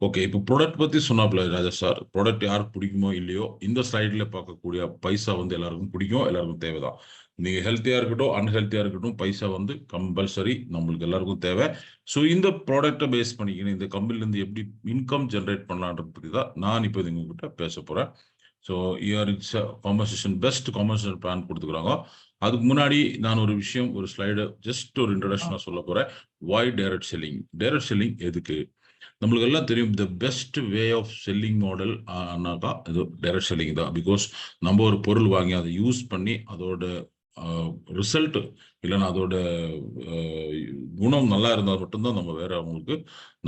Okay. இப்போ product பத்தி சொன்னாப்ல ராஜா sir. Product யாருக்கு பிடிக்குமோ இல்லையோ, இந்த ஸ்லைட்ல பார்க்கக்கூடிய பைசா வந்து எல்லாருக்கும் பிடிக்கும், எல்லாருக்கும் தேவைதான். நீங்க ஹெல்த்தியா இருக்கட்டும், அன்ஹெல்த்தியா இருக்கட்டும், பைசா வந்து கம்பல்சரி நம்மளுக்கு எல்லாருக்கும் தேவை. ஸோ இந்த ப்ராடக்ட்டை பேஸ் பண்ணிக்கின்னு இந்த கம்பெனிலேருந்து எப்படி இன்கம் ஜென்ரேட் பண்ணலான்றத பத்தி தான் நான் இப்போ உங்ககிட்ட பேச போறேன். So year it's compensation best compensation plan கொடுத்துக்கிறாங்க. அதுக்கு முன்னாடி நான் ஒரு விஷயம், ஒரு ஸ்லைடு ஜஸ்ட் ஒரு இன்ட்ரடக்ஷனாக சொல்ல போறேன். Why direct selling? Direct selling எதுக்கு? நம்மளுக்கு எல்லாம் தெரியும், the best way of selling model ஆனாக்கா இது டைரக்ட் செல்லிங் தான். பிகாஸ் நம்ம ஒரு பொருள் வாங்கி அதை யூஸ் பண்ணி அதோட ரிசல்ட் இல்லைன்னா அதோட குணம் நல்லா இருந்தால் மட்டும்தான் நம்ம வேற அவங்களுக்கு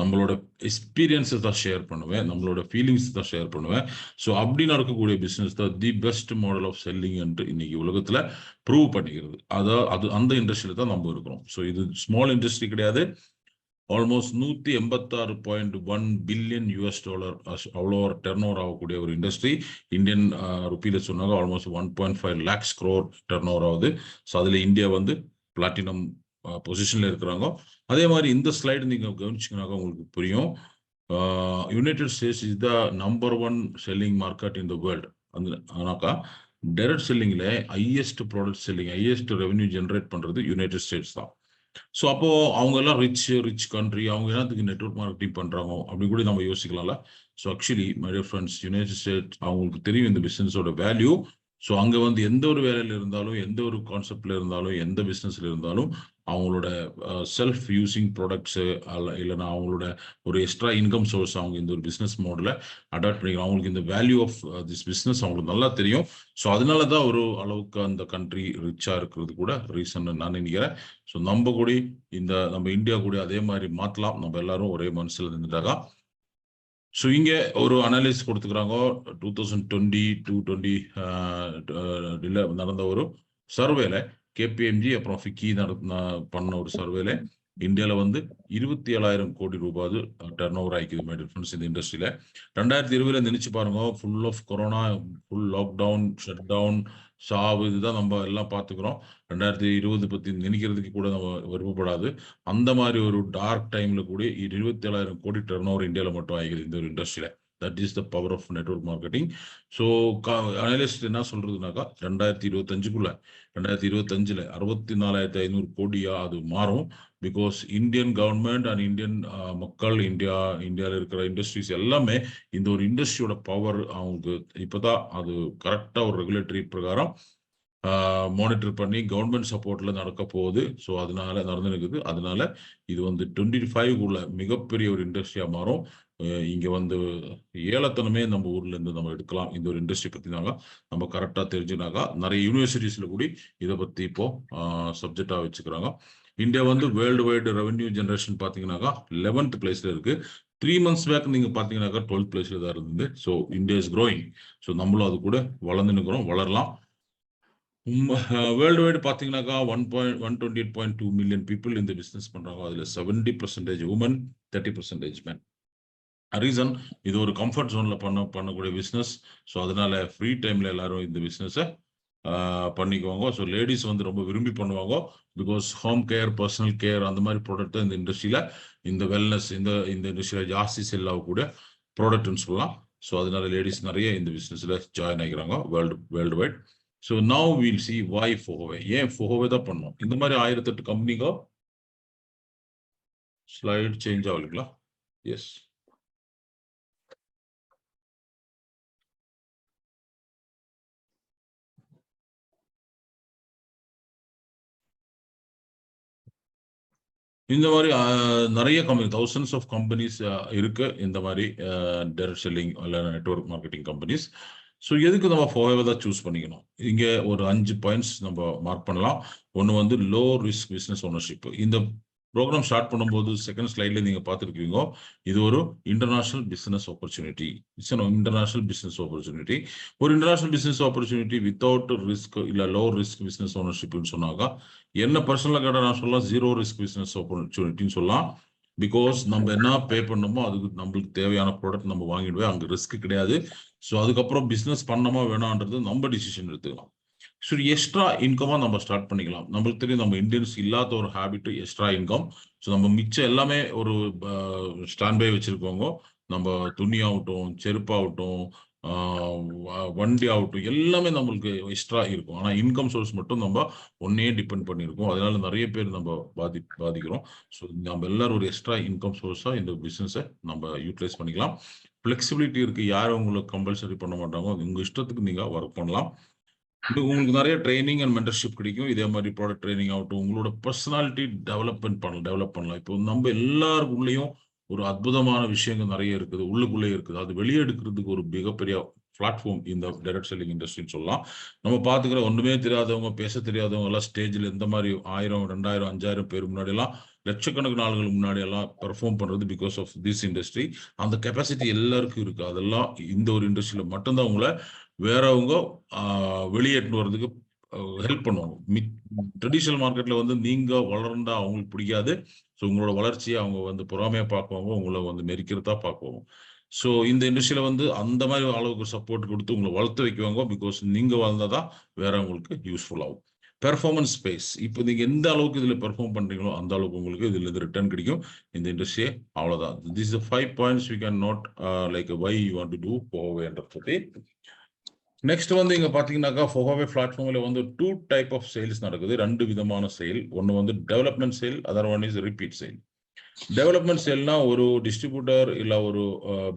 நம்மளோட எக்ஸ்பீரியன்ஸை தான் ஷேர் பண்ணுவேன், நம்மளோட ஃபீலிங்ஸ் தான் ஷேர் பண்ணுவேன். ஸோ அப்படி நடக்கக்கூடிய பிஸ்னஸ் தான் the best model of selling என்று இன்னைக்கு உலகத்தில் ப்ரூவ் பண்ணிக்கிறது. அது அந்த இண்டஸ்ட்ரியில தான் நம்ம இருக்கிறோம். ஸோ இது ஸ்மால் இண்டஸ்ட்ரி கிடையாது. ஆல்மோஸ்ட் 186.1 பில்லியன் US$, அவ்வளோ டர்ன் ஓவர் ஆகக்கூடிய ஒரு இண்டஸ்ட்ரி. இந்தியன் ருப்பியில சொன்னாங்க almost 1.5 lakhs crore turn over ஆகுது. ஸோ அதில் இந்தியா வந்து பிளாட்டினம் பொசிஷன்ல இருக்கிறாங்க. அதே மாதிரி இந்த ஸ்லைடு நீங்க கவனிச்சிங்கனாக்கா உங்களுக்கு புரியும். United States is the number 1 selling market in the world. ஆனாக்கா டைரக்ட் செல்லிங்ல highest product selling, highest revenue generate பண்றது யுனைடெட் ஸ்டேட்ஸ் தான். ஸோ அப்போ அவங்க எல்லாம் ரிச் கண்ட்ரி, அவங்க என்னத்துக்கு நெட்வொர்க் மார்க்கெட்டிங் பண்றாங்க அப்படின்னு கூட நம்ம யோசிக்கலாம்ல. So actually my dear friends, United States அவங்களுக்கு தெரியும் இந்த பிசினஸோட வேல்யூ. ஸோ அங்க வந்து எந்த ஒரு வேலையில இருந்தாலும், எந்த ஒரு கான்செப்ட்ல இருந்தாலும், எந்த பிசினஸ்ல இருந்தாலும் அவங்களோட செல்ஃப் யூசிங் ப்ராடக்ட்ஸு இல்லைன்னா அவங்களோட ஒரு எக்ஸ்ட்ரா இன்கம் சோர்ஸ் அவங்க இந்த ஒரு பிஸ்னஸ் மாடலை அடாப்ட் பண்ணிக்கலாம். அவங்களுக்கு இந்த வேல்யூ ஆஃப் திஸ் பிஸ்னஸ் அவங்களுக்கு நல்லா தெரியும். ஸோ அதனால தான் ஒரு அளவுக்கு அந்த கண்ட்ரி ரிச்சா இருக்கிறது கூட ரீசன் நான் நினைக்கிறேன். ஸோ நம்ம கூட நம்ம இந்தியா கூட அதே மாதிரி மாற்றலாம், நம்ம எல்லாரும் ஒரே மனசில் இருந்துட்டாக்கா. ஸோ இங்கே ஒரு அனாலிசிஸ் கொடுத்துக்கிறாங்க. 2020-20 நடந்த ஒரு சர்வேல KPMG அப்புறம் ஃபிக்கி பண்ண ஒரு சர்வேல இந்தியாவில் வந்து 27,000 கோடி ரூபாய் டர்ன் ஓவர் ஆகிக்குது மை டிஃபரன்ஸ் இந்த இண்டஸ்ட்ரியில. 2020 நினைச்சு பாருங்க, full of corona, full lockdown, shutdown, சாவு, இதுதான் நம்ம எல்லாம் பார்த்துக்கிறோம். 2020 பத்தி நினைக்கிறதுக்கு கூட நம்ம விருப்பப்படாது. அந்த மாதிரி ஒரு டார்க் டைம்ல கூட 27,000 கோடி டர்ன் ஓவர் இந்தியாவில் மட்டும் ஆகிக்குது இந்த ஒரு இண்டஸ்ட்ரியில. That is the power of network marketing. So analyst என்ன சொல்றதுனாக்கா 2025க்குள்ள 2025ல 64,500 கோடியா அது மாறும். Because Indian government and Indian மக்கள், இந்தியாவில் இருக்கிற இண்டஸ்ட்ரீஸ் எல்லாமே இந்த ஒரு இண்டஸ்ட்ரியோட பவர் அவங்களுக்கு இப்போதான் அது கரெக்டா ஒரு ரெகுலேட்டரி பிரகாரம் மானிட்டர் பண்ணி கவர்மெண்ட் சப்போர்ட்ல நடக்க போகுது. ஸோ அதனால நடந்துருக்குது. அதனால இது வந்து 25க்குள்ள மிகப்பெரிய ஒரு இண்டஸ்ட்ரியா மாறும். இங்க வந்து ஏலத்தனமே நம்ம ஊர்ல இருந்து நம்ம எடுக்கலாம். இந்த ஒரு இண்டஸ்ட்ரி பத்தினாக்கா நம்ம கரெக்டா தெரிஞ்சுனாக்கா நிறைய யூனிவர்சிட்டிஸ்ல கூட இதை பத்தி இப்போ சப்ஜெக்டா வச்சுக்கிறாங்க. இந்தியா வந்து வேர்ல்டு வைடு ரெவன்யூ ஜென்ரேஷன் பாத்தீங்கன்னாக்கா 11th பிளேஸ்ல இருக்கு. 3 months பேக் நீங்க பாத்தீங்கன்னாக்கா 12th பிளேஸ்ல தான் இருந்தது. So India is growing. So நம்மளும் அது கூட வளர்ந்துருக்கிறோம், வளரலாம். வேர்ல்டு வைடு பார்த்தீங்கன்னாக்கா 128.2 மில்லியன் பீப்புள் இந்த பிஸ்னஸ் பண்றாங்க. அதுல 70% உமன், 30% மென். ரீசன், இது ஒரு கம்ஃபர்ட் ஜோன்ல பண்ணக்கூடிய பிஸ்னஸ். ஸோ அதனால ஃப்ரீ டைம்ல எல்லாரும் இந்த பிஸ்னஸை பண்ணிக்குவாங்க. ஸோ லேடிஸ் வந்து ரொம்ப விரும்பி பண்ணுவாங்க. Because home care, personal care அந்த மாதிரி ப்ராடக்ட் இந்த இண்டஸ்ட்ரியில, இந்த வெல்னஸ் இந்த இண்டஸ்ட்ரியில ஜாஸ்தி செல் ஆகக்கூடிய ப்ராடக்ட்னு சொல்லலாம். ஸோ அதனால லேடிஸ் நிறைய இந்த பிஸ்னஸ்ல ஜாயின் ஆகிக்கிறாங்க world wide. So now we'll see why Fohow. ஏன் ஃபோஹோவே தான் பண்ணோம்? இந்த மாதிரி 1008 கம்பெனிக்கோ ஸ்லைட் சேஞ்ச் ஆகலைங்களா? எஸ். இந்த மாதிரி நிறைய கம்பெனி, thousands ஆஃப் கம்பெனிஸ் இருக்கு இந்த மாதிரி டைரக்ட் செல்லிங் இல்லை நெட்வொர்க் மார்க்கெட்டிங் கம்பெனிஸ். ஸோ எதுக்கு நம்ம ஃபோர்வே தான் சூஸ் பண்ணிக்கணும்? இங்கே ஒரு 5 பாயிண்ட்ஸ் நம்ம மார்க் பண்ணலாம். ஒன்று வந்து லோ ரிஸ்க் பிஸ்னஸ் ஓனர்ஷிப். இந்த ப்ரோக்ராம் ஸ்டார்ட் பண்ணும்போது செகண்ட் ஸ்லைட்ல நீங்க பார்த்துருக்கீங்க, இது ஒரு international business opportunity. It's an international business opportunity. ஒரு international business opportunity without risk இல்ல லோ ரிஸ்க் பிசினஸ் ஓனர்ஷிப்னு சொன்னாக்கா, என்ன பர்சனலா கேட்டால் நான் சொல்லலாம் ஜீரோ ரிஸ்க் பிசினஸ் ஆப்பர்ச்சுனிட்டின்னு சொல்லலாம். பிகாஸ் நம்ம என்ன பே பண்ணணுமோ அதுக்கு நம்மளுக்கு தேவையான ப்ராடக்ட் நம்ம வாங்கிடுவோம், அங்கே ரிஸ்க் கிடையாது. ஸோ அதுக்கப்புறம் பிஸ்னஸ் பண்ணணுமா வேணான்றது நம்ம டிசிஷன் எடுத்துக்கலாம். ஸோ எக்ஸ்ட்ரா இன்கமா நம்ம ஸ்டார்ட் பண்ணிக்கலாம். நம்மளுக்கு தெரியும் நம்ம இந்தியன்ஸ் இல்லாத ஒரு ஹேபிட் எக்ஸ்ட்ரா இன்கம். ஸோ நம்ம மிச்சம் எல்லாமே ஒரு ஸ்டாண்ட் பை வச்சிருக்கோங்க. நம்ம துணி ஆகட்டும், செருப்பாகட்டும், வண்டி ஆகட்டும், எல்லாமே நம்மளுக்கு எக்ஸ்ட்ரா இருக்கும். ஆனா இன்கம் சோர்ஸ் மட்டும் நம்ம ஒன்னையே டிபெண்ட் பண்ணியிருக்கோம். அதனால நிறைய பேர் நம்ம பாதிக்கிறோம். ஸோ நம்ம எல்லாரும் ஒரு எக்ஸ்ட்ரா இன்கம் சோர்ஸா இந்த பிசினஸை நம்ம யூட்டிலைஸ் பண்ணிக்கலாம். ஃபிளெக்சிபிலிட்டி இருக்கு. யாரும் உங்களுக்கு கம்பல்சரி பண்ண மாட்டாங்க. உங்க இஷ்டத்துக்கு நீங்க ஒர்க் பண்ணலாம். உங்களுக்கு நிறைய ட்ரைனிங் அண்ட் மென்டர்ஷிப் கிடைக்கும். இதே மாதிரி ப்ராடக்ட் ட்ரைனிங் ஆகட்டும், உங்களோட பர்சனாலிட்டி டெவலப் பண்ணலாம். இப்போ நம்ம எல்லாருக்குள்ளேயும் ஒரு அற்புதமான விஷயங்கள் நிறைய இருக்குது, உள்ளுக்குள்ளே இருக்குது. அது வெளியே எடுக்கிறதுக்கு ஒரு மிகப்பெரிய பிளாட்ஃபார்ம் இந்த டைரக்ட் செல்லிங் இண்டஸ்ட்ரின்னு சொல்லலாம். நம்ம பார்த்துக்கிற ஒண்ணுமே தெரியாதவங்க, பேச தெரியாதவங்க எல்லாம் ஸ்டேஜில் இந்த மாதிரி 1000, 2000, 5000 பேர் முன்னாடி எல்லாம், லட்சக்கணக்கான ஆளுகள் முன்னாடி எல்லாம் பெர்ஃபார்ம் பண்றது பிகாஸ் ஆஃப் திஸ் இண்டஸ்ட்ரி. அந்த கெப்பாசிட்டி எல்லாருக்கும் இருக்கு. அதெல்லாம் இந்த ஒரு இண்டஸ்ட்ரியில மட்டும்தான் உங்களை வேறவங்க வெளியேட்டு வர்றதுக்கு ஹெல்ப் பண்ணுவாங்க. ட்ரெடிஷனல் மார்க்கெட்ல வந்து நீங்க வளர்ந்தா அவங்களுக்கு பிடிக்காது. ஸோ உங்களோட வளர்ச்சியை அவங்க வந்து பொறாமையா பார்க்குவாங்க, உங்களை வந்து நெருக்கிறதா பார்க்குவாங்க. ஸோ இந்த இண்டஸ்ட்ரியில வந்து அந்த மாதிரி அளவுக்கு சப்போர்ட் கொடுத்து உங்களை வளர்த்து வைக்குவாங்க. பிகாஸ் நீங்க வளர்ந்தாதான் வேறவங்களுக்கு யூஸ்ஃபுல் ஆகும். Performance space. இப்போ நீங்க எந்த அளவுக்கு இதுல பெர்ஃபார்ம் பண்றீங்களோ அந்த அளவுக்கு உங்களுக்கு இதுல இருந்து ரிட்டர்ன் கிடைக்கும். இந்த இண்டஸ்ட்ரியே அவ்வளவுதான். This is 5 points we can not like why you want to do போவேன்றதை. நெக்ஸ்ட் வந்து இங்க பாத்தீங்கன்னாக்கா ஃபோகோவே பிளாட்ஃபார்ம்ல வந்து 2 டைப் ஆஃப் சேல்ஸ் நடக்குது. 2 விதமான சேல். ஒன்னு வந்து development sale, other one is repeat sale. Development சேல்னா ஒரு டிஸ்ட்ரிபியூட்டர் இல்ல ஒரு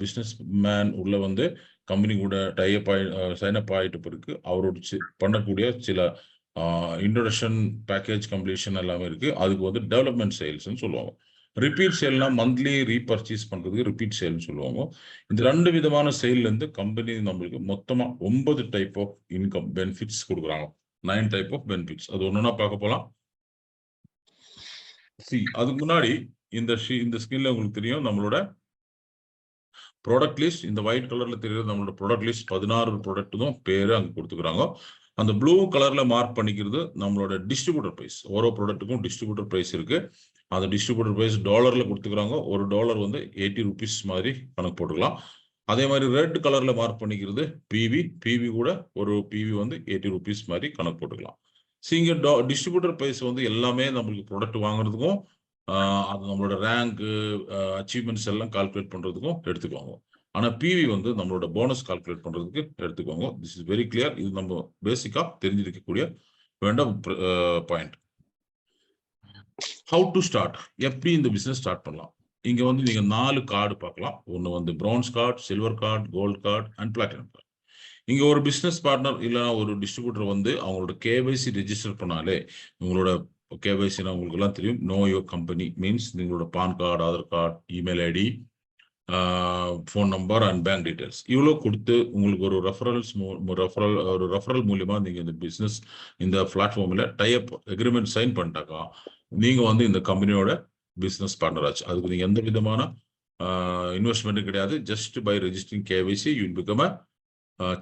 பிசினஸ் மேன் உள்ள வந்து கம்பெனி கூட டைப் சைன் அப் ஆயிட்டு பிறகு அவரோட பண்ணக்கூடிய சில இன்ட்ரோடக்ஷன் பேக்கேஜ் கம்ப்ளீஷன் எல்லாமே இருக்கு. அதுக்கு வந்து டெவலப்மெண்ட் சேல்ஸ்ன்னு சொல்லுவாங்க. ரிப்பீட் சேல்னா மந்த்லி ரீபர்ச்சேஸ் பண்றதுக்கு ரிப்பீட் சேல்னு சொல்லுவாங்க. இந்த 2 விதமான சேல்ல இருந்து கம்பெனி நம்மளுக்கு மொத்தமா 9 டைப் ஆஃப் இன்கம் பெனிஃபிட்ஸ் கொடுக்குறாங்க. 9 டைப் ஆஃப் பெனிஃபிட்ஸ். அது ஒன்னொன்னா பார்க்க போலாம். அதுக்கு முன்னாடி இந்த ஸ்கிரீன்ல உங்களுக்கு தெரியும் நம்மளோட ப்ராடக்ட் லிஸ்ட். இந்த ஒயிட் கலர்ல தெரியுது நம்மளோட ப்ராடக்ட் லிஸ்ட். 16 ப்ராடக்ட் பேரு அங்க கொடுத்துக்கிறாங்க. அந்த ப்ளூ கலர்ல மார்க் பண்ணிக்கிறது நம்மளோட டிஸ்ட்ரிபியூட்டர் பிரைஸ். ஓரோ ப்ராடக்ட்டுக்கும் டிஸ்ட்ரிபியூட்டர் பிரைஸ் இருக்கு. அந்த டிஸ்ட்ரிபியூட்டர் பிரைஸ் டாலர்ல கொடுத்துக்கிறாங்க. ஒரு டாலர் வந்து 80 ருபீஸ் மாதிரி கணக்கு போட்டுக்கலாம். அதே மாதிரி ரெட் கலர்ல மார்க் பண்ணிக்கிறது பிவி கூட ஒரு பிவி வந்து 80 ருபீஸ் மாதிரி கணக்கு போட்டுக்கலாம். இங்க டிஸ்ட்ரிபியூட்டர் பிரைஸ் வந்து எல்லாமே நம்மளுக்கு ப்ராடக்ட் வாங்குறதுக்கும் அது நம்மளோட ரேங்க் அச்சீவ்மெண்ட்ஸ் எல்லாம் கால்குலேட் பண்றதுக்கும் எடுத்துக்குவாங்க. ஆனா பிவி வந்து நம்மளோட போனஸ் கால்குலேட் பண்றதுக்கு எடுத்துக்குவாங்க. This is very clear. இது நம்ம பேசிக்கா தெரிஞ்சிருக்கக்கூடிய வேண்டாம் பாயிண்ட். ஹவு டு ஸ்டார்ட், எப்படி இந்த பிசினஸ் ஸ்டார்ட் பண்ணலாம். இங்க வந்து நீங்க 4 கார்டு பார்க்கலாம். ஒன்னு வந்து bronze card, silver card, gold card and platinum card. இங்க ஒரு பிசினஸ் பார்ட்னர் இல்லைன்னா ஒரு டிஸ்ட்ரிபியூட்டர் வந்து அவங்களோட கேவைசி ரெஜிஸ்டர் பண்ணாலே, உங்களோட கேவைசினா உங்களுக்கு எல்லாம் தெரியும். நோ யுவர் கம்பெனி மீன்ஸ் உங்களோட PAN card, Aadhaar card, email ID, phone number and bank details இவ்வளோ கொடுத்து உங்களுக்கு ஒரு ரெஃபரல் மூலியமா நீங்க இந்த பிசினஸ் இந்த பிளாட்ஃபார்ம்ல டைப் அக்ரிமெண்ட் சைன் பண்ணிட்டாக்கா நீங்க வந்து இந்த கம்பெனியோட பிசினஸ் பார்ட்னர் ஆச்சு. அதுக்கு நீங்க எந்த விதமான இன்வெஸ்ட்மெண்ட்டும் கிடையாது. Just by registering KYC you become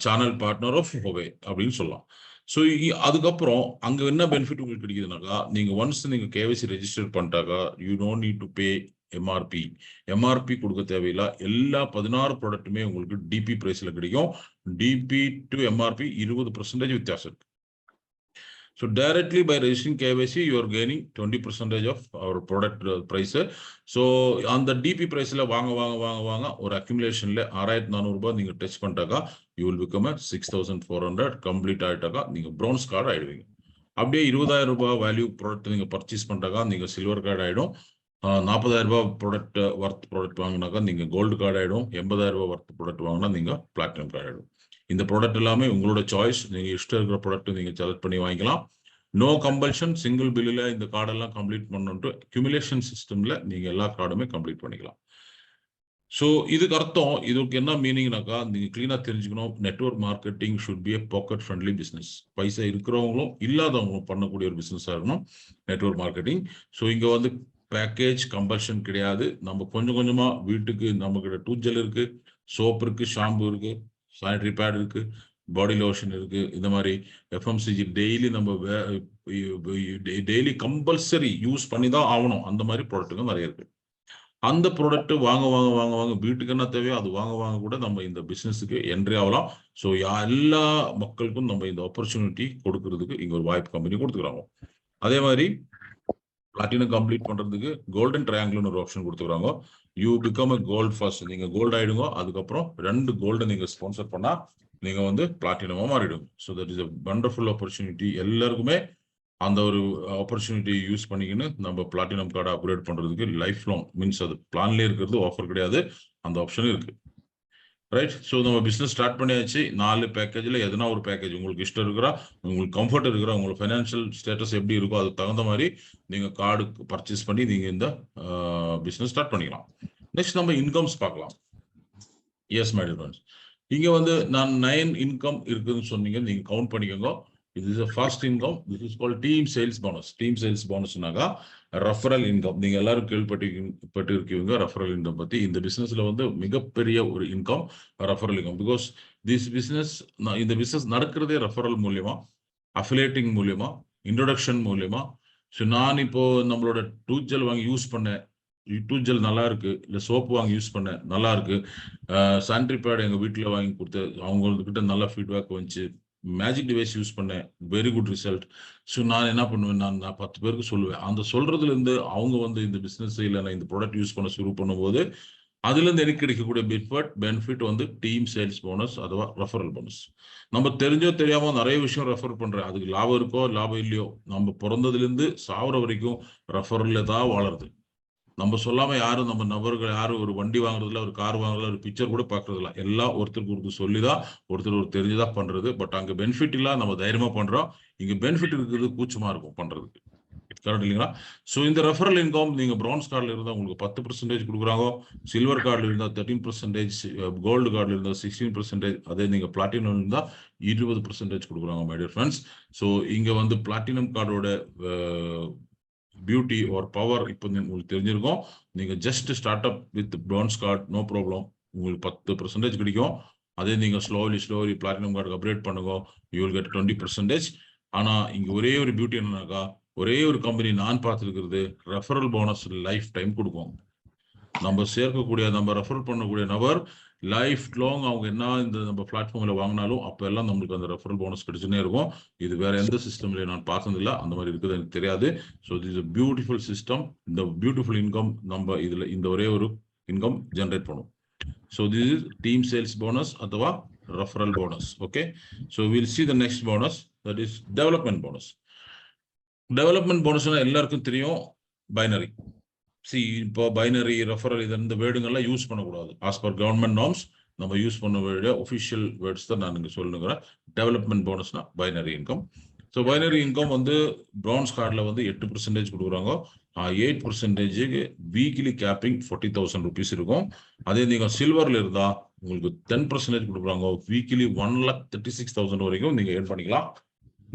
channel partner of ஹோவே அப்படின்னு சொல்லலாம். ஸோ அதுக்கப்புறம் அங்க என்ன பெனிஃபிட் உங்களுக்கு கிடைக்குதுனாக்கா, நீங்க ஒன்ஸ் நீங்க கேவைசி ரெஜிஸ்டர் பண்ணிட்டாக்கா you don't need to pay MRP கொடுக்க தேவையில்லை. எல்லா 16 ப்ராடக்ட்டுமே உங்களுக்கு டிபி பிரைஸ்ல கிடைக்கும். டிபி டு எம்ஆர்பி 20% வித்தியாசம் இருக்கு. So directly by registering KYC, you are gaining 20% of our product price. So on the DP price வாங்க ஒரு accumulationல 6400 ரூபாய் நீங்க டச் பண்ணிட்டாக்கா you will become a 6400 complete ஆயிட்டாக்கா நீங்க bronze கார்டு ஆயிடுவீங்க. அப்படியே 20000 ரூபாய் வேல்யூ ப்ராடக்ட் நீங்க பர்ச்சேஸ் பண்ணிட்டாக்கா நீங்க சில்வர் கார்டு ஆயிடும். 40000 ரூபாய் ப்ராடக்ட் ப்ராடக்ட் வாங்கினாக்கா நீங்க கோல்டு கார்டு ஆயிடும். 80000 ரூபாய் வர்த் ப்ராடக்ட் வாங்கினா நீங்க பிளாட்டினம் கார்டு ஆயிடும். இந்த ப்ராடக்ட் எல்லாமே உங்களோட சாய்ஸ். நீங்க இஷ்டம் இருக்கிற ப்ராடக்ட் நீங்க செலக்ட் பண்ணி வாங்கிக்கலாம். No compulsion. சிங்கிள் பில்லில் இந்த கார்டெல்லாம் கம்ப்ளீட் பண்ணணும்ட்டு அக்யூமுலேஷன் சிஸ்டம்ல நீங்க எல்லா கார்டுமே கம்ப்ளீட் பண்ணிக்கலாம். ஸோ இதுக்கு அர்த்தம், இதுக்கு என்ன மீனிங்னாக்கா நீங்க கிளீனா தெரிஞ்சுக்கணும். Network marketing should be pocket friendly business. பைசா இருக்கிறவங்களும் இல்லாதவங்களும் பண்ணக்கூடிய ஒரு பிசினஸா இருக்கணும் நெட்வொர்க் மார்க்கெட்டிங். ஸோ இங்க வந்து பேக்கேஜ் கம்பல்ஷன் கிடையாது. நம்ம கொஞ்சம் கொஞ்சமா வீட்டுக்கு நம்ம கிட்ட டூஜல் இருக்கு, சோப் இருக்கு, ஷாம்பு இருக்கு, சானிடரி பேட் இருக்கு, பாடி லோஷன் இருக்கு. இந்த மாதிரி எஃப்எம்சிஜி டெய்லி நம்ம டெய்லி கம்பல்சரி யூஸ் பண்ணி தான் ஆகணும். அந்த மாதிரி ப்ராடக்ட்டுங்க நிறைய இருக்கு. அந்த ப்ராடக்ட் வாங்க வீட்டுக்கு என்ன தேவையோ அது வாங்க கூட நம்ம இந்த பிசினஸுக்கு என்ட்ரி ஆகலாம். ஸோ எல்லா மக்களுக்கும் நம்ம இந்த ஆப்பர்ச்சுனிட்டி கொடுக்கறதுக்கு இங்க ஒரு வாய்ப்பு கம்பெனி கொடுத்துக்கிறாங்க. அதே மாதிரி பிளாட்டினம் கம்ப்ளீட் பண்றதுக்கு கோல்டன் ட்ரையாங்கிள்னு ஒரு ஆப்ஷன் கொடுத்துக்கிறாங்க. You become a gold first. நீங்க கோல்ட் ஆயிடுங்க, அதுக்கப்புறம் 2 கோல்டை நீங்க ஸ்பான்சர் பண்ணா நீங்க வந்து பிளாட்டினமா மாறிடும். So that is a wonderful opportunity. எல்லாருக்குமே அந்த ஒரு ஆப்பர்ச்சுனிட்டி யூஸ் பண்ணிக்கின்னு நம்ம பிளாட்டினம் கார்டை அப்கிரேட் பண்றதுக்கு லைஃப் லாங் மீன்ஸ் அது பிளான்லேயே இருக்கிறது, ஆஃபர் கிடையாது, அந்த ஆப்ஷனும் இருக்கு. ரைட். ஸோ நம்ம பிஸ்னஸ் ஸ்டார்ட் பண்ணியாச்சு. 4 பேக்கேஜில் எதனா ஒரு பேக்கேஜ் உங்களுக்கு இஷ்டம் இருக்கிறா, உங்களுக்கு கம்ஃபர்ட் இருக்கிறா, உங்களுக்கு ஃபைனான்ஷியல் ஸ்டேட்டஸ் எப்படி இருக்கோ அதுக்கு தகுந்த மாதிரி நீங்கள் கார்டு பர்ச்சேஸ் பண்ணி நீங்கள் இந்த பிஸ்னஸ் ஸ்டார்ட் பண்ணிக்கலாம். நெக்ஸ்ட் நம்ம இன்கம்ஸ் பார்க்கலாம். எஸ் மை டியர் ஃப்ரெண்ட்ஸ், இங்கே வந்து நான் 9 இன்கம் இருக்குதுன்னு சொன்னீங்க, நீங்கள் கவுண்ட் பண்ணிக்கோங்க. இது is first income. This is call team sales bonus. Team sales போனஸ்னாக்கா ரெஃபரல் இன்கம். நீங்க எல்லாரும் கேள்விப்பட்டு இருக்கீங்க ரெஃபரல் இன்கம் பத்தி. இந்த பிசினஸ்ல வந்து மிகப்பெரிய ஒரு இன்கம் ரெஃபரல் இன்கம். பிகாஸ் இந்த பிசினஸ் நடக்கிறதே ரெஃபரல் மூலியமா, அஃபிலேட்டிங் மூலியமா, இன்ட்ரோடக்ஷன் மூலியமா. ஸோ நான் இப்போ நம்மளோட டூத் ஜெல் வாங்கி யூஸ் பண்ணேன், டூத் ஜெல் நல்லா இருக்கு, இல்லை சோப்பு வாங்கி யூஸ் பண்ணேன் நல்லா இருக்கு, சானிடரி பேட் எங்க வீட்டில் வாங்கி கொடுத்து அவங்கக்கிட்ட நல்ல ஃபீட்பேக் வந்துச்சு, மேஜிக் டிவைஸ் யூஸ் பண்ணேன், வெரி குட் ரிசல்ட். ஸோ நான் என்ன பண்ணுவேன், நான் 10 பேருக்கு சொல்லுவேன். அந்த சொல்றதுல இருந்து அவங்க வந்து இந்த பிசினஸ் இல்லை நான் இந்த ப்ராடக்ட் யூஸ் பண்ண சுரு பண்ணும்போது அதுல இருந்து எனக்கு கிடைக்கக்கூடிய பெனிஃபிட் வந்து டீம் சேல்ஸ் போனஸ், அதுவா ரெஃபரல் போனஸ். நம்ம தெரிஞ்சோ தெரியாமோ நிறைய விஷயம் ரெஃபர் பண்றேன், அதுக்கு லாபம் இருக்கோ லாபம் இல்லையோ, நம்ம பிறந்ததுல இருந்து சாவர வரைக்கும் ரெஃபரல்ல தான் வளருது. நம்ம சொல்லாம யாரும், நம்ம நபர்கள் யாரும் ஒரு வண்டி வாங்குறதுல, ஒரு கார் வாங்குறதுல, ஒரு பிக்சர் கூட பாக்குறதுல, எல்லாம் ஒருத்தருக்கு ஒருத்தர் சொல்லிதான், ஒருத்தர் ஒரு தெரிஞ்சுதான் பண்றது. பட் அங்க பெனிஃபிட் இல்ல, நம்ம தைரியமா பண்றோம். இங்க பெனிஃபிட் இருக்கிறது கூச்சமா இருக்கும் பண்றதுக்கு. கரெக்ட் இல்லைங்களா? ஸோ இந்த ரெஃபரல் இன்கம் நீங்க பிரான்ஸ் கார்டில் இருந்தால் உங்களுக்கு 10% கொடுக்குறாங்க, சில்வர் கார்டில் இருந்தால் 13%, கோல்டு கார்டில் இருந்தால் 16%, அதே நீங்க பிளாட்டினம் இருந்தால் 20% கொடுக்குறாங்க மை டியர் ஃப்ரெண்ட்ஸ். ஸோ இங்க வந்து பிளாட்டினம் கார்டோட பியூட்டி ஒரு பவர் இப்போ உங்களுக்கு தெரிஞ்சிருக்கும். நீங்க just start up with bronze card, no problem, உங்களுக்கு 10% கிடைக்கும். அதே நீங்க ஸ்லோலி பிளாட்டினம் கார்டுக்கு அப்கிரேட் பண்ணுங்க, யூ வில் கெட் 20%. ஆனா இங்க ஒரே ஒரு பியூட்டி என்னன்னாக்கா, ஒரே ஒரு கம்பெனி நான் பார்த்துருக்கிறது, ரெஃபரல் போனஸ் லைஃப் டைம் கொடுக்கும். நம்ம சேர்க்கக்கூடிய, நம்ம ரெஃபர் பண்ணக்கூடிய நபர் லைஃப் லாங் அவங்க என்ன இந்த நம்ம பிளாட்ஃபார்ம்ல வாங்கினாலும் அப்ப எல்லாம் நம்மளுக்கு அந்த ரெஃபரல் போனஸ் கிடைச்சுனே இருக்கும். இது வேற எந்த சிஸ்டம்ல நான் பார்த்ததில்லை, அந்த மாதிரி இருக்குது எனக்கு தெரியாது. So this beautiful system. இந்த பியூட்டிஃபுல் இன்கம் நம்ம இதுல இந்த ஒரே ஒரு இன்கம் ஜென்ரேட் பண்ணும். So this is team sales bonus அதுவா referral bonus. Okay, so will see the next bonus, that is development bonus. Development போனஸ்னா எல்லாருக்கும் தெரியும், பைனரி. இப்போ பைனரி, ரெஃபரல், இந்த வேர்டுங்கள்லாம் யூஸ் பண்ணக்கூடாது. ஆஸ் பர் கவர்மெண்ட் நார்ம்ஸ் நம்ம யூஸ் பண்ண வேண்டிய ஒஃபிஷியல் வேர்ட்ஸ் தான் நான் இங்கே சொல்லுங்கிறேன். டெவலப்மெண்ட் போனஸ்னா binary income. So binary income வந்து பிரான்ஸ் கார்டில் வந்து 8% கொடுக்குறாங்க. 8% வீக்லி கேப்பிங் 40,000 rupees இருக்கும். அதே நீங்கள் சில்வரில் இருந்தால் உங்களுக்கு 10% கொடுக்குறாங்க. வீக்லி 1,36,000 வரைக்கும் நீங்கள் ஏர்ன் பண்ணிக்கலாம்.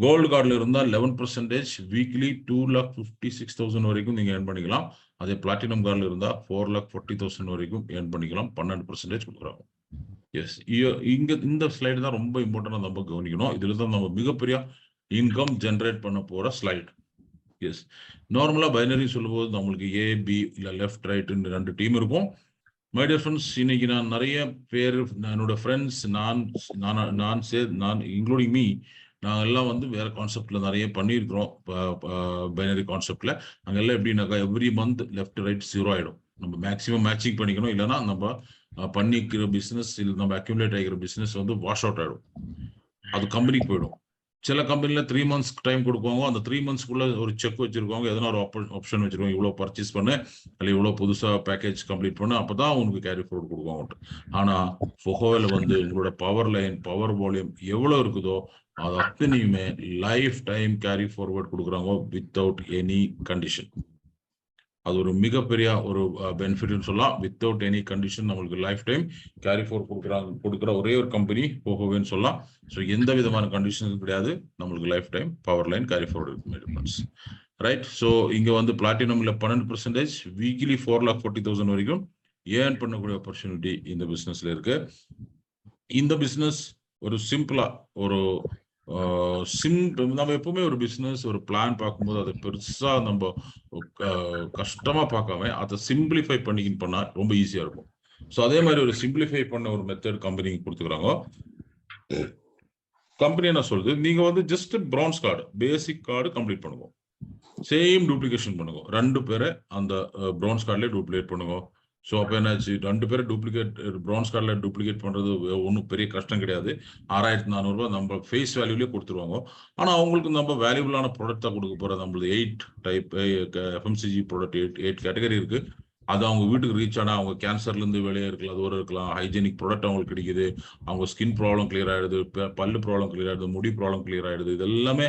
கோல்டு கார்டில் இருந்தால் 11%, வீக்லி 2,56,000 வரைக்கும் நீங்கள் ஏர்ன் பண்ணிக்கலாம். அதே பிளாட்டினம் கார்டில் இருந்தால் 4,40,000 வரைக்கும் ஏர்ன் பண்ணிக்கலாம். 12% கொடுக்குறாங்க. எஸ், இங்க இந்த ஸ்லைடு தான் ரொம்ப இம்பார்ட்டன்டா நம்ம கவனிக்கணும். இதுல தான் நம்ம மிகப்பெரிய இன்கம் ஜென்ரேட் பண்ண போற ஸ்லைடு. எஸ், நார்மலா பைனரி சொல்லும்போது நம்மளுக்கு ஏ பி இல்ல லெஃப்ட் ரைட் 2 டீம் இருக்கும். மை டியர் ஃப்ரெண்ட்ஸ், இன்னைக்கு நான் நிறைய பேர், என்னோட ஃப்ரெண்ட்ஸ், நான் இன்க்ளூடிங் மீ, நாங்கள் எல்லாம் வந்து வேற கான்செப்ட்ல நிறைய பண்ணியிருக்கிறோம். பைனரி கான்செப்ட்ல நாங்கெல்லாம் எப்படின்னாக்கா எவ்ரி மந்த் லெஃப்ட் ரைட் 0 ஆயிடும். நம்ம மேக்ஸிமம் மேட்சிங் பண்ணிக்கணும், இல்லைன்னா நம்ம பண்ணிக்கிற பிசினஸ் இல்லை நம்ம அக்யூமுலேட் ஆகிற பிசினஸ் வந்து வாஷ் அவுட் ஆயிடும், அது கம்பெனிக்கு போயிடும். சில கம்பெனில 3 months டைம் கொடுக்குவாங்க. அந்த 3 monthsக்குள்ள ஒரு செக் வச்சிருக்காங்க, எதனா ஒரு ஆப்ஷன் வச்சிருக்காங்க, இவ்வளவு பர்ச்சேஸ் பண்ணு அல்ல இவ்வளவு புதுசா பேக்கேஜ் கம்ப்ளீட் பண்ணு, அப்பதான் உனக்கு கேரி ஃபார்வர்ட் கொடுக்குவாங்க. ஆனா ஃபோகோவில் வந்து உங்களோட பவர் லைன், பவர் வால்யூம் எவ்வளவு இருக்குதோ அது அத்தனையுமே லைஃப் டைம் கேரி ஃபார்வர்ட் கொடுக்குறாங்க வித்தவுட் எனி கண்டிஷன். அது ஒரு மிகப்பெரிய ஒரு பெனிஃபிட்னு சொல்லலாம். வித்தவுட் எனி கண்டிஷன் நம்மளுக்கு லைஃப் டைம் கேரி ஃபார்வர்ட் கொடுக்குற ஒரே ஒரு கம்பெனி போகோவேன்னு சொல்லலாம். ஸோ எந்த விதமான கண்டிஷனும் கிடையாது, நம்மளுக்கு life time power line carry forward. Right. So இங்க வந்து பிளாட்டினம்ல 12%, வீக்லி 4,40,000 வரைக்கும் ஏர்ன் பண்ணக்கூடிய ஆப்பர்ச்சுனிட்டி இந்த பிசினஸ்ல இருக்கு. இந்த பிசினஸ் ஒரு சிம்பிளா ஒரு நம்ம எப்பவுமே ஒரு பிசினஸ் ஒரு பிளான் பார்க்கும்போது அதை பெருசா நம்ம கஷ்டமா பார்க்காம அதை சிம்பிளிஃபை பண்ணிக்கின்னு பண்ணா ரொம்ப ஈஸியா இருக்கும். ஸோ அதே மாதிரி ஒரு சிம்பிளிஃபை பண்ண ஒரு மெத்தட் கம்பெனிக்கு கொடுத்துக்கிறாங்க. கம்பெனி என்ன சொல்றது, நீங்க வந்து ஜஸ்ட் பிரான்ஸ் கார்டு, பேசிக் கார்டு கம்ப்ளீட் பண்ணுங்க, சேம் டூப்ளிகேஷன் பண்ணுங்க, 2 பேரை அந்த பிரான்ஸ் கார்ட்லயே டூப்ளிகேட் பண்ணுங்க. ஸோ அப்போ என்னாச்சு, 2 பேரும் டூப்ளிகேட் ப்ரான்ஸ் கார்டில் டூப்ளிகேட் பண்ணுறது ஒன்றும் பெரிய கஷ்டம் கிடையாது. 6400 நம்ம ஃபேஸ் வேல்யூலேயே கொடுத்துருவாங்க. ஆனால் அவங்களுக்கு நம்ம வேல்யூபிளான ப்ராடக்ட் தான் கொடுக்க போகிறோம். நம்மளது 8 டைப் FMCG ப்ராடக்ட் 8 கேட்டகரி இருக்கு. அது அவங்க வீட்டுக்கு ரீச் ஆனால் அவங்க கேன்சர்லேருந்து வெளியே இருக்கலாம், தூரம் இருக்கலாம், ஹைஜீனிக் ப்ராடக்ட் அவங்களுக்கு கிடைக்குது, அவங்க ஸ்கின் ப்ராப்ளம் கிளியர் ஆகிடுது, பல்லு ப்ராப்ளம் கிளியர் ஆகிடுது, முடி ப்ராப்ளம் கிளியர் ஆகிடுது. இது எல்லாமே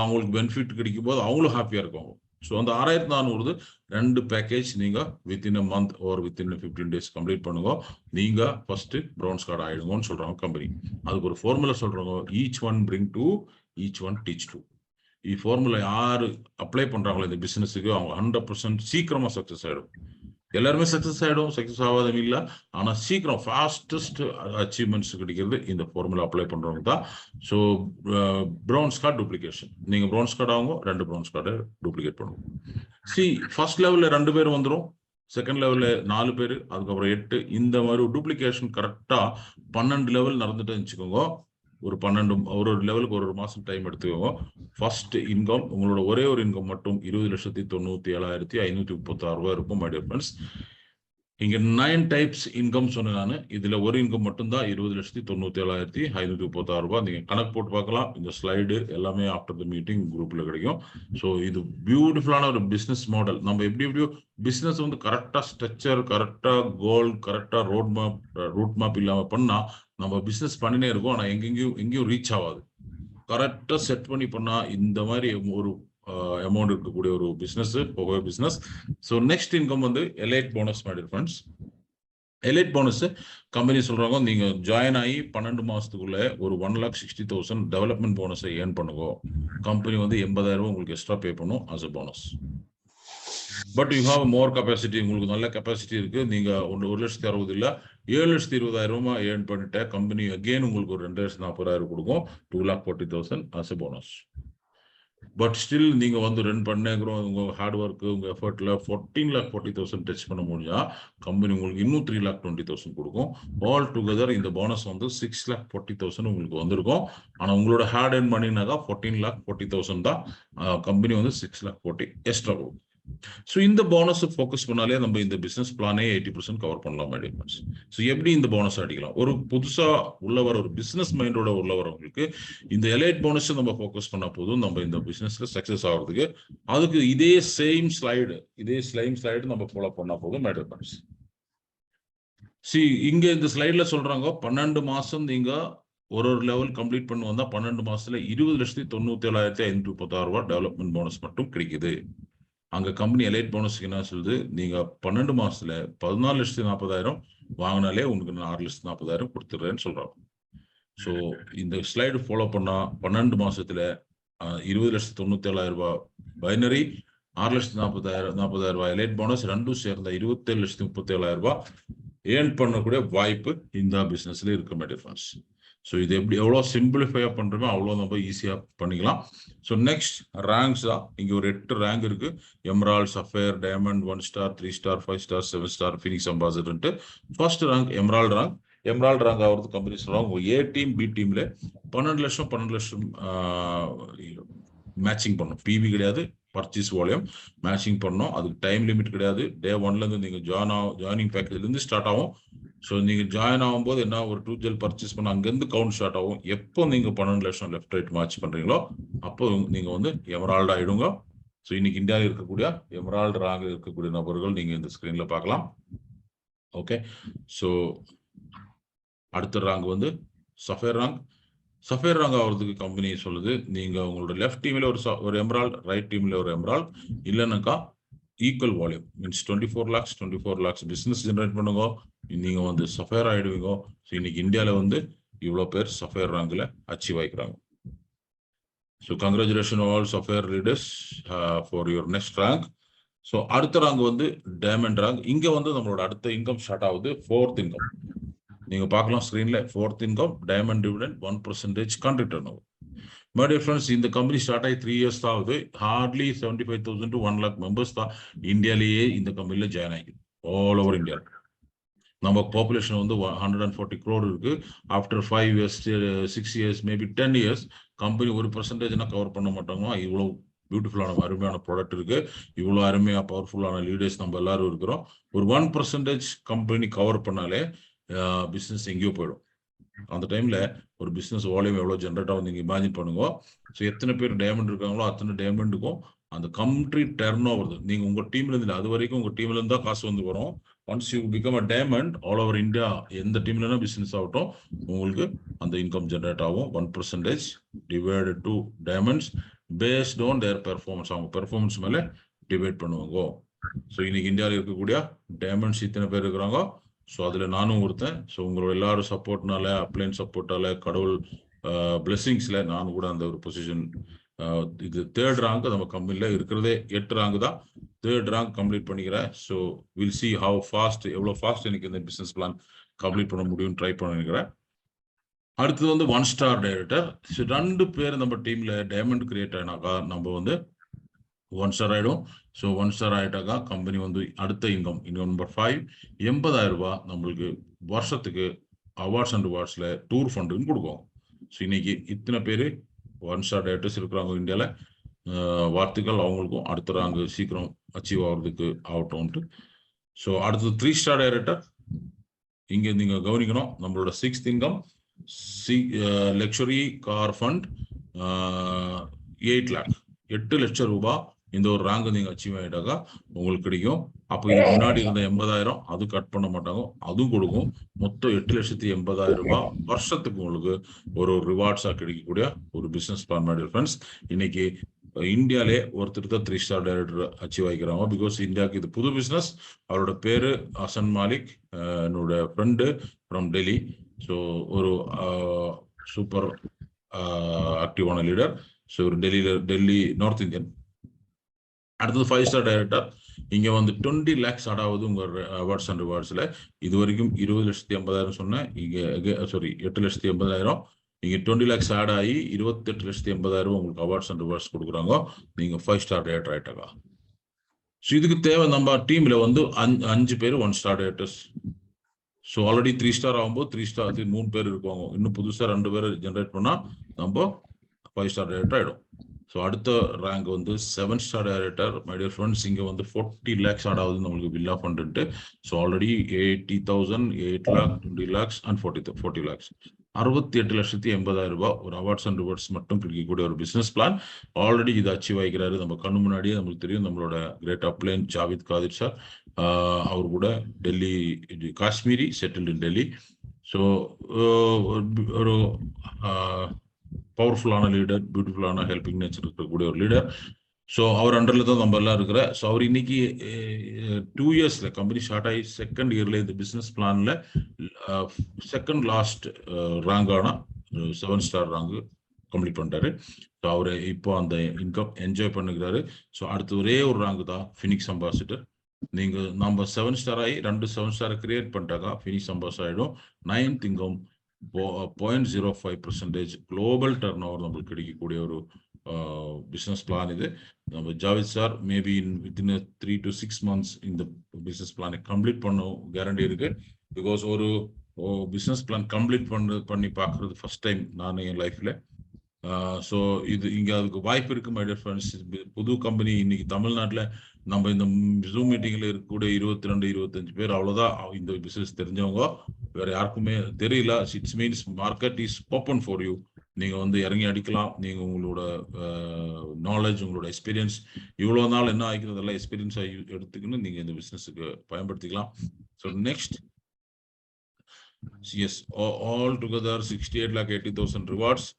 அவங்களுக்கு பெனிஃபிட் கிடைக்கும் போது அவங்களும் ஹாப்பியாக இருக்கும். ஸோ அந்த 6400 2 பேக்கேஜ் நீங்க within a month or within 15 days complete பண்ணுங்க. நீங்க ஃபர்ஸ்ட் ப்ரௌன்ஸ் கார்டு ஆயிடுங்கன்னு சொல்றாங்க கம்பெனி. அதுக்கு ஒரு ஃபார்முலா சொல்றாங்க, each one bring two, each one teach two. ಈ ஃபார்முலா யாரு அப்ளை பண்றாங்களோ இந்த பிசினஸுக்கு அவங்க 100% சீக்கிரமா சக்சஸ் ஆயிடும். எல்லாருமே சக்சஸ் ஆயிடும், சக்சஸ் ஆகாதும் இல்லை. ஆனா சீக்கிரம் ஃபாஸ்டஸ்ட் அச்சீவ்மெண்ட்ஸ் கிடைக்கிறது இந்த ஃபார்முலா அப்ளை பண்றவங்க தான். ஸோ ப்ரௌன்ஸ் கார்டு டூப்ளிகேஷன், நீங்க ப்ரௌன்ஸ் கார்டு ஆகும், 2 ப்ரௌன்ஸ் கார்டு டூப்ளிகேட் பண்ணுவோம். ஃபர்ஸ்ட் லெவல்ல 2 பேர் வந்துடும், செகண்ட் லெவல்ல 4 பேர், அதுக்கப்புறம் 8. இந்த மாதிரி டூப்ளிகேஷன் கரெக்டா 12 லெவல் நடந்துட்டு வச்சுக்கோங்க. ஒரு 12 ஒரு லெவலுக்கு ஒரு மாசம் டைம் எடுத்துக்கோங்க. ஃபர்ஸ்ட் இன்கம் உங்களோட ஒரே ஒரு இன்கம் மட்டும் 20,97,536 ரூபாய் இருக்கும் மை டியர் ஃப்ரெண்ட்ஸ். இங்க 9 டைப்ஸ் இன்கம் சொன்னேன் நான். இதுல ஒரு இன்கம் மட்டும் தான் 20,97,536 ரூபாய். நீங்க கணக்கு போட்டு பார்க்கலாம். இந்த ஸ்லைடு எல்லாமே ஆஃப்டர் த மீட்டிங் குரூப்ல கிடைக்கும். ஸோ இது பியூட்டிஃபுல்லான ஒரு பிசினஸ் மாடல். நம்ம எப்படியோ பிசினஸ் வந்து கரெக்டா ஸ்ட்ரக்சர், கரெக்டா கோல், கரெக்டா ரூட் மேப் இல்லாம பண்ணா நம்ம பிசினஸ் பண்ணினே இருக்கோம். ஆனா எங்கேயும் ரீச் ஆகாது. கரெக்டா செட் பண்ணி பண்ணா இந்த மாதிரி ஒரு அமௌண்ட் இருக்கக்கூடிய ஒரு business business. So next income வந்து elite bonus my dear friends. Elite bonus company சொல்றாங்க, நீங்க ஜாயின் ஆகி 12 மாசத்துக்குள்ள ஒரு 1,60,000 டெவலப்மெண்ட் போனஸை ஏர்ன் பண்ணுங்க. கம்பெனி வந்து 80,000 உங்களுக்கு எக்ஸ்ட்ரா பே பண்ணும் as a bonus. But you have more capacity, உங்களுக்கு நல்ல கெப்பாசிட்டி இருக்கு. நீங்க 1,60,000 இல்ல 7,20,000 ஏர்ன் பண்ணிட்ட கம்பெனி அகெயின் உங்களுக்கு ஒரு 2,40,000 கொடுக்கும், 2,40,000 as a bonus. But still நீங்க வந்து ரன் பண்ணுங்கிறோம், உங்க ஹார்ட் ஒர்க், உங்க எஃபர்ட்ல 14,40,000 டச் பண்ண முடிஞ்சா கம்பெனி உங்களுக்கு இன்னும் 3,20,000 கொடுக்கும். ஆல் டுகெதர் இந்த போனஸ் வந்து 6,40,000 உங்களுக்கு வந்திருக்கும். ஆனா உங்களோட ஹார்ட் அண்ட் மணினாக்கா 14,40,000 தான். கம்பெனி வந்து 6,40,000 எக்ஸ்ட்ரா கொடுக்கும். ஸோ இந்த போனஸ் ஃபோக்கஸ் பண்ணாலே நம்ம இந்த பிசினஸ் பிளானே 80% கவர் பண்ணலாம் மை டியர் ஃப்ரெண்ட்ஸ். ஸோ எப்படி இந்த போனஸ் அடிக்கலாம், ஒரு புதுசா உள்ளவர ஒரு பிசினஸ் மைண்டோட உள்ளவரவங்களுக்கு இந்த எலைட் போனஸ் நம்ம ஃபோக்கஸ் பண்ணா போதும் நம்ம இந்த பிசினஸ்ல சக்சஸ் ஆகிறதுக்கு. அதுக்கு இதே சேம் ஸ்லைடு நம்ம ஃபாலோ பண்ணா போதும் மை டியர் ஃப்ரெண்ட்ஸ். இங்க இந்த ஸ்லைட்ல சொல்றாங்க 12 மாசம் நீங்க ஒரு லெவல் கம்ப்ளீட் பண்ணி வந்தா 12 மாசத்துல 20,97,536 ரூபாய் டெவலப்மெண்ட் போனஸ் மட்டும் கிடைக்குது. அங்க கம்பெனி எலைட் போனஸ்க்கு என்ன சொல்லுது, நீங்க 12 மாசத்துல 14,40,000 வாங்கினாலே உங்களுக்கு 6,40,000 கொடுத்துடுறேன்னு சொல்றாங்க. ஸோ இந்த ஸ்லைடு ஃபாலோ பண்ணா 12 மாசத்துல 20,97,000 ரூபாய் பைனரி, 6,40,000 ரூபாய் எலைட் போனஸ், ரெண்டும் சேர்ந்த 27,37,000 ரூபாய் ஏர்ன் பண்ணக்கூடிய வாய்ப்பு இந்த பிசினஸ்ல இருக்க மை டியர் ஃப்ரெண்ட்ஸ். ஸோ இது எவ்வளோ சிம்பிளிஃபையா பண்றோமோ அவ்வளோ நம்ம ஈஸியா பண்ணிக்கலாம். ஸோ நெக்ஸ்ட் ரேங்க்ஸ் தான். இங்க ஒரு 8 ரேங்க் இருக்கு. Emerald, sapphire, diamond, 1 star, 3 star, 5 star, 7 star, Phoenix ambassador. First rank emerald rank ஆகிறது கம்பெனி சொல்றாங்க. ஏ டீம் பி டீம்ல 12 லட்சம் மேட்சிங் பண்ணும். பிவி கிடையாது, பர்ச்சேஸ் வால்யூம் மேட்சிங் பண்ணோம். அதுக்கு டைம் லிமிட் கிடையாது. டே 1ல இருந்து நீங்க ஜாயினிங் பேக்கேஜ்ல இருந்து ஸ்டார்ட் ஆகும். ஸோ நீங்க ஜாயின் ஆகும்போது என்ன ஒரு 2 ஜெல் பர்ச்சேஸ் பண்ண அங்கிருந்து கவுண்ட் ஸ்டார்ட் ஆகும். எப்போ நீங்க 12 லட்சம் லெஃப்ட் ரைட் மேட்ச் பண்றீங்களோ அப்போ நீங்க வந்து எமரால்ட் ஆயிடுங்க. ஸோ இன்னைக்கு இந்தியாவில் இருக்கக்கூடிய எமரால்டு ரேங்க் இருக்கக்கூடிய நபர்கள் நீங்க இந்த ஸ்கிரீன்ல பார்க்கலாம். ஓகே, ஸோ அடுத்த ரேங்க் வந்து சஃபயர் ரேங்க் ஆகிறதுக்கு கம்பெனி சொல்லுது, நீங்க உங்களோட லெஃப்ட் டீம்ல ஒரு எமரால்ட், ரைட் டீம்ல ஒரு எமரால்ட், இல்லைன்னாக்கா equal volume means 24 lakhs business generate பண்ணுங்க, நீங்க வந்து சஃபயர் ஆயிடுவீங்க. ஸோ இன்னைக்கு இந்தியாவில் வந்து இவ்வளோ பேர் சஃபயர் ரேங்க்ல அச்சீவ் ஆகிக்கிறாங்க. So congratulation all sapphire leaders for your next rank. So அடுத்த ரேங்க் வந்து டைமண்ட் ரேங்க். இங்க வந்து நம்மளோட அடுத்த இன்கம் ஸ்டார்ட் ஆகுது, 4th இன்கம். நீங்க பார்க்கலாம் ஸ்கிரீன்ல 4th income, diamond dividend 1% country turn over. My dear friends, இந்த கம்பெனி ஸ்டார்ட் ஆகி 3 years தான் ஆகுது. ஹார்ட்லி 75,000 to 1 lakh மெம்பர்ஸ் தான் இந்தியாலேயே இந்த கம்பெனில ஜாயின் ஆகிது, ஆல் ஓவர் இந்தியா. நம்ம பாப்புலேஷன் வந்து 140 crore இருக்கு. After 5 years 6 years maybe 10 years company 1% cover பண்ண மாட்டாங்க. இவ்வளவு பியூட்டிஃபுல்லான அருமையான ப்ராடக்ட் இருக்கு. இவ்வளோ அருமையா பவர்ஃபுல்லான லீடர்ஸ் நம்ம எல்லாரும் இருக்கிறோம். ஒரு 1% கம்பெனி கவர் பண்ணாலே பிஸ்னஸ் எங்கேயோ போயிடும். அந்த டைம்ல ஒரு பிசினஸ் வால்யூம் எவ்வளவு ஜென்ரேட் ஆகும் நீங்க இமேஜின் பண்ணுங்க. ஸோ எத்தனை பேர் டைமண்ட் இருக்காங்களோ அத்தனை டைமண்டுக்கும் அந்த கம்ப்ளீட் டர்ன் ஓவர் நீங்க உங்க டீம்ல இருந்து அது வரைக்கும் உங்க டீம்ல இருந்தா காசு வந்து வரும். Once you become a diamond all over India எந்த டீம்லனா பிசினஸ் ஆகட்டும் உங்களுக்கு அந்த இன்கம் ஜென்ரேட் ஆகும். 1% divided to diamonds based on their performance. அவங்க பெர்ஃபார்மன்ஸ் மேல டிவைட் பண்ணுவாங்க. ஸோ இன்னைக்கு இந்தியாவில் இருக்கக்கூடிய டைமண்ட்ஸ் இத்தனை பேர் இருக்கிறாங்க. ஸோ அதில் நானும் ஒருத்தன். ஸோ உங்களோட எல்லாரும் சப்போர்ட்னால அப்ளைன் சப்போர்ட்டால கடவுள் பிளெஸிங்ஸ்ல நானும் கூட அந்த ஒரு பொசிஷன் இது 3rd ரேங்க் நம்ம கம்பெனியில் இருக்கிறதே 8 ரேங்க் தான். 3rd ரேங்க் கம்ப்ளீட் பண்ணிக்கிறேன். So will see how fast எவ்வளோ ஃபாஸ்ட் எனக்கு இந்த பிஸ்னஸ் பிளான் கம்ப்ளீட் பண்ண முடியும்னு ட்ரை பண்ணிக்கிறேன். அடுத்தது வந்து 1 ஸ்டார் டைரக்டர். ஸோ 2 பேர் நம்ம டீம்ல டைமண்ட் கிரியேட் ஆனாக்கா நம்ம வந்து 1 ஸ்டார் ஆயிடும். ஸோ 1 ஸ்டார் ஆயிட்டாக்கா கம்பெனி வந்து அடுத்த இன்கம் நம்பர் 5 80,000 ரூபாய் நம்மளுக்கு வருஷத்துக்கு அவார்ட்ஸ் அண்ட் ரிவார்ட்ஸ்ல டூர் ஃபண்டுன்னு கொடுக்கும். ஸோ இன்னைக்கு இத்தனை பேர் 1 ஸ்டார் டைரக்டர்ஸ் இருக்கிறாங்க இந்தியாவில். வாழ்த்துக்கள் அவங்களுக்கும் அடுத்த ரேங்க் சீக்கிரம் அச்சீவ் ஆகிறதுக்கு ஆகட்டும்ட்டு. ஸோ அடுத்தது 3 ஸ்டார் டைரக்டர். இங்க நீங்க கவனிக்கணும் நம்மளோட 6th income luxury car fund 8 lakh 8 லட்சம் ரூபாய். இந்த ஒரு ரேங்க் நீங்க அச்சீவ் ஆயிட்டாக்கா உங்களுக்கு கிடைக்கும். அப்போ இதுக்கு முன்னாடி இருந்த 80,000 அது கட் பண்ண மாட்டாங்க, அதுவும் கொடுக்கும். மொத்தம் 8,80,000 ரூபாய் வருஷத்துக்கு உங்களுக்கு ஒரு ரிவார்ட்ஸா கிடைக்கக்கூடிய ஒரு பிசினஸ் பிளான் மாதிரி ஃப்ரெண்ட்ஸ். இன்னைக்கு இந்தியாலே ஒருத்தர் தான் 3 ஸ்டார் டைரக்டர் அச்சீவ் ஆகிக்கிறாங்க. பிகாஸ் இந்தியாவுக்கு இது புது பிசினஸ். அவரோட பேரு ஹசன் மாலிக், என்னோட ஃப்ரெண்டு ஃப்ரம் டெல்லி. ஸோ ஒரு சூப்பர் ஆக்டிவான லீடர். ஸோ ஒரு டெல்லி நார்த் இந்தியன். அடுத்தது 5 ஸ்டார் டைரக்டர். இங்க வந்து 20 lakhs ஆடாவது உங்க அவார்ட்ஸ் அண்ட் ரிவார்ட்ஸ்ல. இது வரைக்கும் 20,80,000 சொன்னேன். இங்க சாரி 8,80,000. இங்க 20 lakhs ஆட் ஆகி 28,80,000 உங்களுக்கு அவார்ட்ஸ் அண்ட் ரிவார்ட்ஸ் கொடுக்குறாங்க. நீங்க 5 ஸ்டார் டைரக்டர் ஆயிட்டாங்க. ஸோ இதுக்கு தேவை நம்ம டீம்ல வந்து 5 பேர் 1 star directors. So already 3 star ஆகும்போது 3 ஸ்டார் 3 பேர் இருக்குவாங்க. இன்னும் புதுசா 2 பேர் ஜென்ரேட் பண்ணா நம்ம 5 ஸ்டார் டைரக்டர் ஆயிடும். ஸோ அடுத்த ரேங்க் வந்து 7 star director. My dear friends, இங்கே வந்து 40 lakhs ஆடாவது நம்மளுக்கு பில் ஆஃப் பண்ணிட்டு. So already 80,000, 8 lakh, 20 lakhs and 40 lakhs 68,80,000 ரூபாய் ஒரு அவார்ட்ஸ் அண்ட் ரிவார்ட்ஸ் மட்டும் கிடைக்கக்கூடிய ஒரு பிசினஸ் பிளான். ஆல்ரெடி இது அச்சீவ் ஆகிக்கிறாரு நம்ம கண்ணு முன்னாடியே. நம்மளுக்கு தெரியும் நம்மளோட கிரேட் அப்ளைன் ஜாவித் காதிர் சார். அவர் கூட Delhi Kashmiri settled in Delhi. So ஒரு பவர்ஃபுல்லான லீடர், பியூட்டிஃபுல்லான ஹெல்பிங் நேச்சர் இருக்கக்கூடிய ஒரு லீடர். ஸோ அவர் அண்டர்ல தான் நம்ம எல்லாம் இருக்கிற. ஸோ அவர் இன்னைக்கு 2 yearsல கம்பெனி ஸ்டார்ட் ஆகி 2nd இயர்ல இந்த பிசினஸ் பிளான்ல 2nd லாஸ்ட் ரேங்கான 7 ஸ்டார் ரேங்க் கம்ப்ளீட் பண்ணிட்டாரு. ஸோ அவரை இப்போ அந்த இன்கம் என்ஜாய் பண்ணுகிறாரு. ஸோ அடுத்து ஒரே ஒரு ரேங்க் தான் ஃபினிக்ஸ் அம்பாசிடர். நீங்க நம்ம 7 ஸ்டார் ஆகி 2 7 ஸ்டார் கிரியேட் பண்ணிட்டாக்கா ஃபினிக்ஸ் அம்பாசிடர் ஆயிடும். 9th income 0.05% global turn over நம்மளுக்கு கிடைக்கக்கூடிய ஒரு பிசினஸ் பிளான் இது. நம்ம Javed sir maybe within 3 to 6 months இந்த பிசினஸ் பிளானை கம்ப்ளீட் பண்ண கேரண்டி இருக்கு. பிகாஸ் ஒரு பிசினஸ் பிளான் கம்ப்ளீட் பண்ணி பார்க்கறது ஃபர்ஸ்ட் டைம் நான் என் லைஃப்ல. ஸோ இது இங்க அதுக்கு வாய்ப்பு இருக்கு மை டியர் ஃப்ரெண்ட்ஸ். புது கம்பெனி இன்னைக்கு தமிழ்நாட்டில் நம்ம இந்த ஜூம் மீட்டிங்ல இருக்கக்கூடிய 22-25 பேர் அவ்வளவுதான் இந்த பிசினஸ் தெரிஞ்சவங்க. வேற யாருக்குமே தெரியல. It's means market is open for you. நீங்க வந்து இறங்கி அடிக்கலாம். நீங்க உங்களோட நாலேஜ், உங்களோட எக்ஸ்பீரியன்ஸ், இவ்வளவு நாள் என்ன ஆகிக்கிறதெல்லாம் எக்ஸ்பீரியன்ஸ் எடுத்துக்கின்னு நீங்க இந்த பிசினஸுக்கு பயன்படுத்திக்கலாம். So next as all together 68,80,000 rewards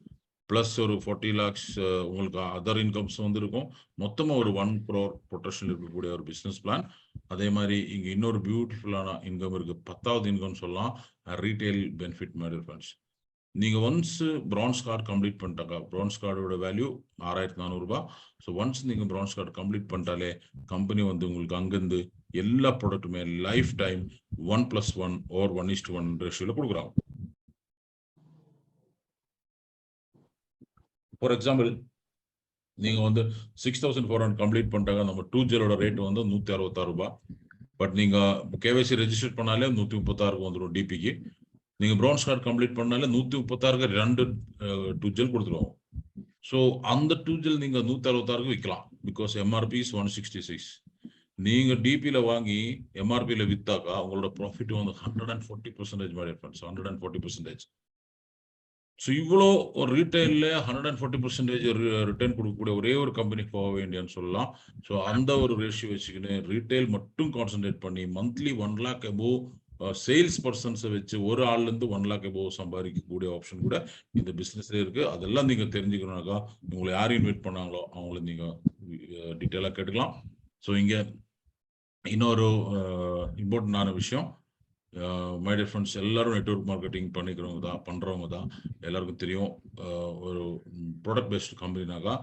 plus ஒரு 40 lakhs உங்களுக்கு அதர் இன்கம்ஸ் வந்து இருக்கும். மொத்தமா ஒரு 1 crore பொட்டன்ஷியல் இருக்கக்கூடிய ஒரு பிசினஸ் பிளான். அதே மாதிரி இங்க இன்னொரு பியூட்டிஃபுல்லான இன்கம் இருக்கு. 10th இன்கம் சொல்லலாம், ரீட்டைல் பெனிஃபிட் மாதிரி ஃப்ரெண்ட்ஸ். நீங்க ஒன்ஸ் பிரான்ஸ் கார்டு கம்ப்ளீட் பண்ணிட்டாக்கா, பிரான்ஸ் கார்டோட வேல்யூ 6,400 ரூபாய். ஸோ ஒன்ஸ் நீங்க பிரான்ஸ் கார்டு கம்ப்ளீட் பண்ணிட்டாலே கம்பெனி வந்து உங்களுக்கு அங்கிருந்து எல்லா ப்ராடக்ட்டுமே லைஃப் டைம் 1+1 or 1:1 ரேஷியோல கொடுக்குறாங்க. ஃபார் எக்ஸாம்பிள் நீங்க வந்து 6,400 கம்ப்ளீட் பண்ணிட்டாங்க. நம்ம 2G ரேட் வந்து 166 ரூபாய். பட் நீங்க கேவைசி ரெஜிஸ்டர் பண்ணாலே 136 வந்துடும் டிபிக்கு. நீங்க பிரான்ஸ் கார்டு கம்ப்ளீட் பண்ணாலே 136 2 2G கொடுத்துருவோம். ஸோ அந்த டூஜில் நீங்கள் 166 விற்கலாம். Because MRP is 166. நீங்க டிபியில வாங்கி எம்ஆர்பியில வித்தாக்கா உங்களோட ப்ராஃபிட் வந்து 140% மாதிரி ஃப்ரெண்ட்ஸ், 140%. ஸோ இவ்வளோ ஒரு ரீட்டைல்ல 140% ரிட்டர்ன் கொடுக்கக்கூடிய ஒரே ஒரு கம்பெனி Huawei இந்தியான்னு சொல்லலாம். ஸோ அந்த ஒரு ரேஷியோ வச்சுக்கின்னு ரீட்டைல் மட்டும் கான்சென்ட்ரேட் பண்ணி மந்த்லி 1 lakh above சேல்ஸ் பர்சன்ஸை வச்சு ஒரு ஆள்ல இருந்து 1 lakh above சம்பாதிக்கக்கூடிய ஆப்ஷன் கூட இந்த பிசினஸ்ல இருக்கு. அதெல்லாம் நீங்க தெரிஞ்சுக்கணும்னாக்கா உங்களை யார் இன்வைட் பண்ணாங்களோ அவங்கள நீங்க டீட்டெயிலாக கேட்டுக்கலாம். ஸோ இங்க இன்னொரு இம்பார்ட்டண்டான விஷயம், மை டியர் ஃப்ரெண்ட்ஸ், எல்லாரும் நெட்வொர்க் மார்க்கெட்டிங் பண்ணிக்கிறவங்க தான், பண்றவங்க தான். எல்லாருக்கும் தெரியும் ஒரு ப்ராடக்ட் பேஸ்ட் கம்பெனினாக்கா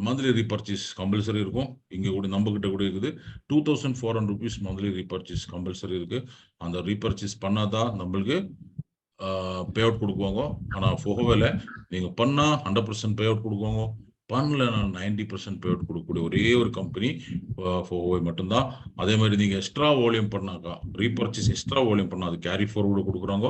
மந்த்லி ரீபர்ச்சேஸ் கம்பல்சரி இருக்கும். இங்க கூட நம்ம கிட்ட கூட இருக்குது 2400 rupees மந்த்லி ரீபர்ச்சேஸ் கம்பல்சரி இருக்கு. அந்த ரீபர்ச்சேஸ் பண்ணாதான் நம்மளுக்கு பே அவுட் கொடுக்குவாங்க. ஆனா ஃபோகோவேல நீங்க பண்ணா 100% பே அவுட் கொடுக்குவாங்க, பண்ணல 90% பே அவுட் கொடுக்கக்கூடிய ஒரே ஒரு கம்பெனி Huawei மட்டும்தான். அதே மாதிரி நீங்க எக்ஸ்ட்ரா வால்யூம் பண்ணாக்கா, ரீபர்ச்சேஸ் எக்ஸ்ட்ரா வால்யூம் பண்ணா அது கேரி ஃபார்வர்டு கொடுக்குறாங்க.